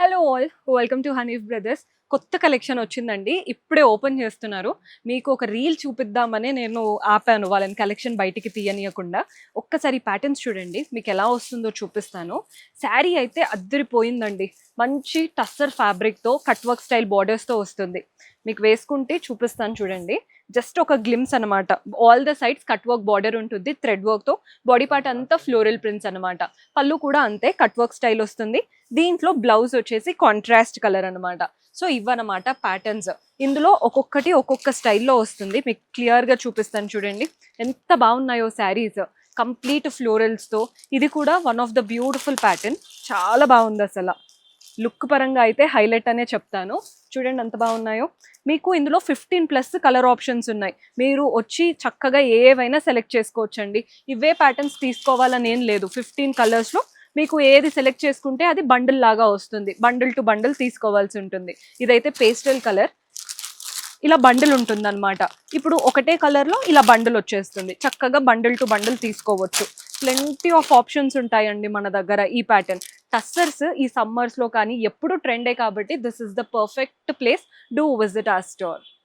Hello all, welcome to Hanif brothers. కొత్త collection వచ్చిందండి, ఇప్పుడే ఓపెన్ చేస్తున్నారు. మీకు ఒక రీల్ చూపిద్దామని నేను ఆపాను, వాళ్ళని కలెక్షన్ బయటికి తీయనీయకుండా. ఒక్కసారి ప్యాటర్న్స్ చూడండి, మీకు ఎలా వస్తుందో చూపిస్తాను. శారీ అయితే అద్దరిపోయిందండి. మంచి టస్సర్ ఫ్యాబ్రిక్తో కట్ వర్క్ స్టైల్ బార్డర్స్తో వస్తుంది. మీకు వేసుకుంటే చూపిస్తాను చూడండి. జస్ట్ ఒక గ్లిమ్స్ అనమాట. All the sides cut work border ఉంటుంది థ్రెడ్ వర్క్తో. బాడీ పార్ట్ అంతా ఫ్లోరల్ ప్రింట్స్ అనమాట. పళ్ళు కూడా అంతే కట్ వర్క్ స్టైల్ వస్తుంది. దీంట్లో బ్లౌజ్ వచ్చేసి కాంట్రాస్ట్ కలర్ అనమాట. సో ఇవన్నమాట ప్యాటర్న్స్. ఇందులో ఒక్కొక్కటి ఒక్కొక్క స్టైల్లో వస్తుంది. మీకు క్లియర్గా చూపిస్తాను చూడండి ఎంత బాగున్నాయో శారీస్. కంప్లీట్ ఫ్లోరల్స్తో. ఇది కూడా one of the beautiful pattern. చాలా బాగుంది అసలు. లుక్ పరంగా అయితే హైలైట్ అనే చెప్తాను. చూడండి ఎంత బాగున్నాయో. మీకు ఇందులో 15+ కలర్ ఆప్షన్స్ ఉన్నాయి. మీరు వచ్చి చక్కగా ఏవైనా సెలెక్ట్ చేసుకోవచ్చండి. ఇవే ప్యాటర్న్స్ తీసుకోవాలని ఏం లేదు. 15 కలర్స్లో మీకు ఏది సెలెక్ట్ చేసుకుంటే అది బండిల్ లాగా వస్తుంది. బండిల్ టు బండిల్ తీసుకోవాల్సి ఉంటుంది. ఇదైతే పేస్టల్ కలర్. ఇలా బండిల్ ఉంటుంది అనమాట. ఇప్పుడు ఒకటే కలర్లో ఇలా బండిల్ వచ్చేస్తుంది. చక్కగా బండిల్ టు బండిల్ తీసుకోవచ్చు. ప్లెంటీ ఆఫ్ ఆప్షన్స్ ఉంటాయండి మన దగ్గర. ఈ ప్యాటర్న్ టస్సర్స్ ఈ సమ్మర్స్లో కానీ ఎప్పుడు ట్రెండే కాబట్టి this is the perfect place. Do visit our store.